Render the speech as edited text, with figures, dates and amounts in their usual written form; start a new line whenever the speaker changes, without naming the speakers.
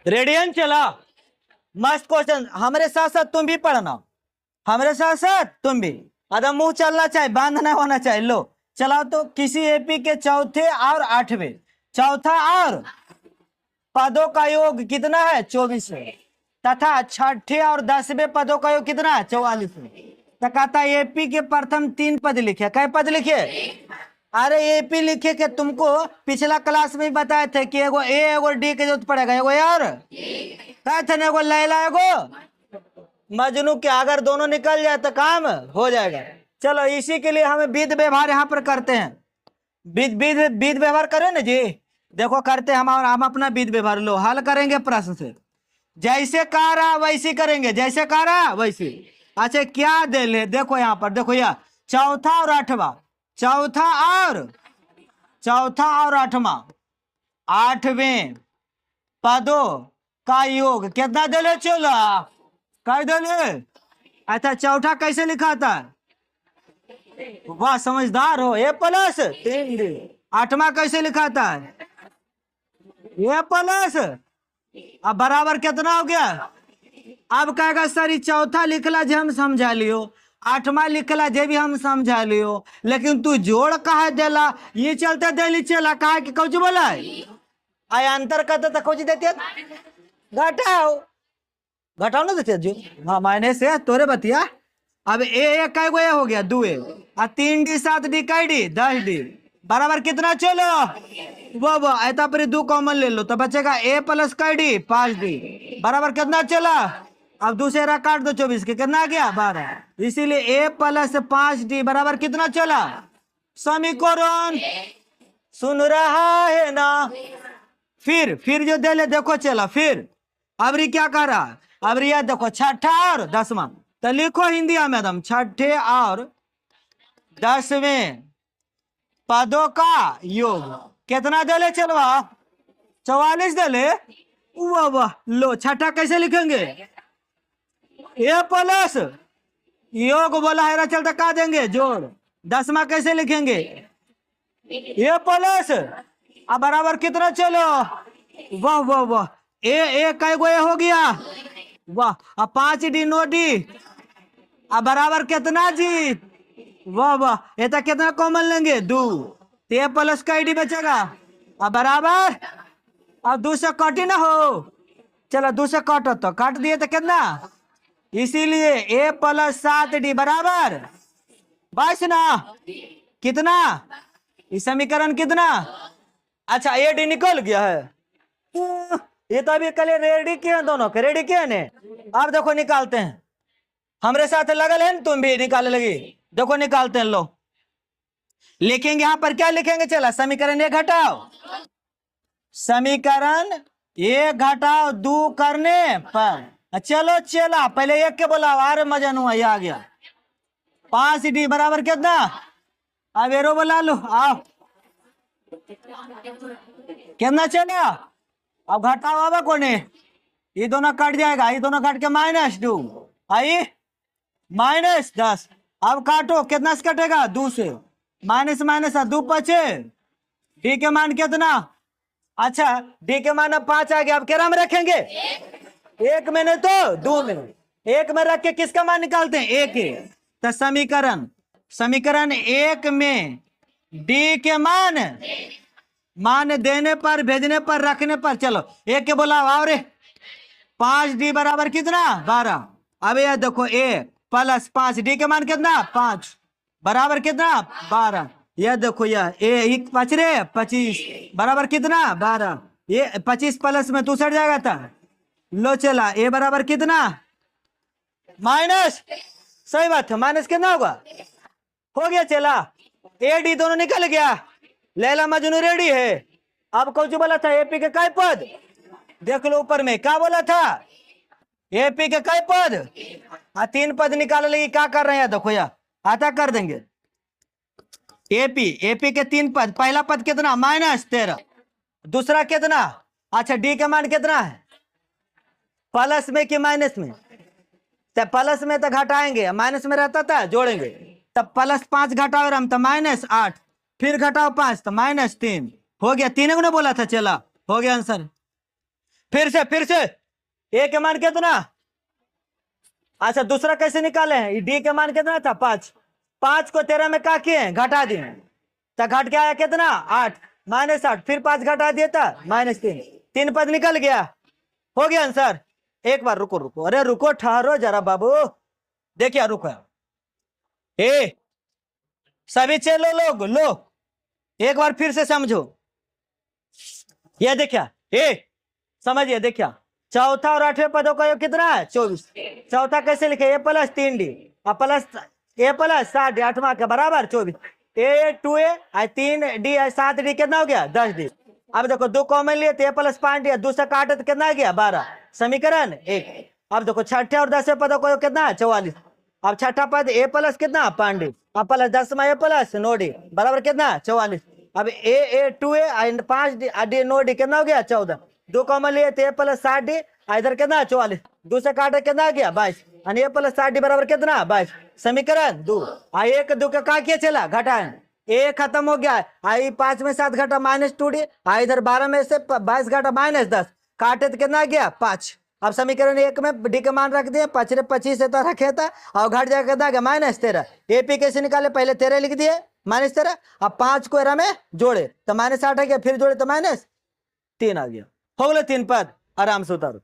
Radian चला। मस्त question, हमारे साथ साथ तुम भी पढ़ना, हमारे साथ साथ तुम भी। अगर मुंह चलना चाहिए, बांध नहीं होना चाहिए। लो चलाओ तो। किसी एपी के चौथे और आठवें, चौथा और पदों का योग कितना है? 24 है। तथा छठे और 10वें पदों का योग कितना है? 44 है। तो कहता है एपी के प्रथम 3 पद लिखे। कै पद लिखे? अरे एपी लिखे के तुमको पिछला क्लास में बताए थे कि एगो ए एगो डी के जरूरत पड़ेगा। एगो यार कहे थे ना, एगो लैला एगो मजनू के। अगर दोनों निकल जाए तो काम हो जाएगा। चलो इसी के लिए हमें विध व्यवहार यहाँ पर करते हैं। विध व्यवहार करें ना जी। देखो करते हैं हम अपना विध व्यवहार। लो हल करेंगे प्रश्न से। जैसे कह रहा वैसी करेंगे, जैसे कह रहा वैसी। अच्छा क्या दे ले, देखो यहाँ पर, देखो यह चौथा और आठवां, चौथा और आठवां, आठवें पदों का योग कितना दे ले? चलो कर दे ले। अच्छा चौथा कैसे लिखा था? वाह समझदार हो। ए प्लस 3D। आठवां कैसे लिखा था? ए प्लस। अब बराबर कितना हो गया? अब कहेगा सर ये चौथा लिखला जे हम समझा लियो, आठवां लिखला जे भी हम समझा लियो, लेकिन तू जोड़ कहा देला? ये चलते दिल्ली चला कहा कि कुछ बोला आय अंतर करते तो कुछ देते घटाओ ना देते जो। हाँ माइनस है तोरे बतिया। अब ए कै गो हो गया? 2 और 3D 7D कै डी? 10D बराबर कितना? चलो वो ऐसा पर 2 कॉमन ले लो तो बचेगा ए प्लस कै डी? 5D बराबर कितना? चला अब दूसरा काट दो 24 के, कितना आ गया? 12। इसीलिए ए प्लस 5D बराबर कितना? चला समीकरण सुन रहा है ना? फिर जो दे ले देखो चला। फिर अब क्या कर रहा? अब यह देखो छठा और 10वां, तो लिखो हिंदी में मैडम, छठे और 10वें पदों का योग कितना दे ले? चलवा 44 दे ले। वाह वाह। लो छठा कैसे लिखेंगे? ए प्लस योग बोला है चलता का देंगे? जोड़। 10वां कैसे लिखेंगे? ए प्लस अब बराबर कितना? चलो वाह वाह वाह। ए कै गो हो गया? वाह। अब 5D 9D अब बराबर कितना जी? वाह वाह। ये तो कितना कॉमन लेंगे? 2। ए प्लस का डी बचेगा अब बराबर। अब 2 से कटी ना हो। चलो 2 से काटो तो काट दिए तो कितना? इसीलिए ए प्लस 7D बराबर 22 ना? कितना? इस समीकरण कितना? अच्छा ए डी निकल गया है। ये तो अभी कल रेडी किए दोनों के, रेडी किए ने। अब देखो निकालते हैं, हमरे साथ लगल है तुम भी निकालने लगी। देखो निकालते हैं। लो लिखेंगे यहाँ पर क्या लिखेंगे? चला समीकरण एक घटाओ, समीकरण एक घटाओ 2 करने पर। चलो चला पहले एक के बोला। अरे मजा हुआ, ये आ गया 5D बराबर कितना? अब एरो बोला लो। आओ कितना चला? अब घटाओ आवा कोने, ये दोनों कट जाएगा, ये दोनों कट के -2 आई -10। अब काटो कितना से कटेगा? 2 से। माइनस 2 बचे। डी के मान कितना? अच्छा डी के मान अब 5 आ गया। अब क्या में रखेंगे? 1 में नहीं तो 2 में। 1 में रख के किसका मान निकालते हैं? 1। तो समीकरण 1 में डी के मान देने पर, भेजने पर, रखने पर। चलो 1 के बोला और 5D बराबर कितना? 12। अब यह देखो ए प्लस 5D के मान कितना? 5 बराबर कितना? 12। यह देखो यह ए 25 बराबर कितना? 12। ये 25 प्लस में 2 सट जाएगा था। लो चला ए बराबर कितना? माइनस। सही बात है, माइनस कितना होगा? हो गया। चला ए डी दोनों निकल गया। लैला मजनू रेडी है। अब कौन बोला था? एपी के कई पद? देख लो ऊपर में क्या बोला था? एपी के कई पद? 3 पद निकाल लेगी। क्या कर रहे हैं? देखो या आता कर देंगे। एपी के 3 पद। पहला पद कितना? -13। दूसरा कितना? अच्छा डी का मान कितना है? प्लस में कि माइनस में? तो प्लस में तो घटाएंगे, माइनस में रहता था जोड़ेंगे। तब +5 घटाओ हम तो -8, फिर घटाओ 5 तो -3 हो गया। 3 ने बोला था। चला हो गया आंसर। फिर से ए के मान कितना? अच्छा दूसरा कैसे निकाले हैं? डी के मान कितना था? 5। 5 को 13 में क्या किए? घटा दिए, तो घट के आया कितना? 8 -8। फिर 5 घटा दिया था -3। 3 पद निकल गया, हो गया आंसर। एक बार रुको रुको, अरे रुको, ठहरो जरा बाबू, देखिए रुको। ए सभी चलो लोग लो, एक बार फिर से समझो। ये देखिया, ए समझिए, देखिया चौथा और 8वें पदों का योग कितना है? 24। चौथा कैसे लिखे? ए प्लस 3D प्लस ए प्लस 7D, 8वां के बराबर 24। ए 2A 3D 7D कितना हो गया? 10D। अब देखो 2 कॉमन लिए तो ए प्लस 5D, दूसरा काटे तो कितना आ गया? 12। समीकरण 1। अब देखो छठे और 10वें पदों का योग कितना है? 44। अब छठा पद ए प्लस कितना? 5D प्लस 10वां ए प्लस 9D बराबर कितना? 44। अब ए 2A 5D 9D कितना हो गया? 14। 2 कॉमन लिए तो ए प्लस 7D, इधर कितना? 44। दूसरा काटे कितना आ गया? 22। और ए प्लस 7D बराबर कितना? 22। समीकरण 2। 1 2 का क्या किया? चला घटाएं, ए खत्म हो गया। आई 5 में 7 घटा -2D, इधर 12 में से 22 घटा -10, काटे तो कितना आ गया? 5। अब समीकरण 1 में डी का मान रख दिए, 5 25 से रखे था, और घट जाएगा कितना? -13। एपी कैसे निकाले? पहले 13 लिख दिए -13। अब 5 को एरा में जोड़े तो -8 आ गया, फिर जोड़े तो -3 आ गया। हो गए 3 पद, आराम से उतारो।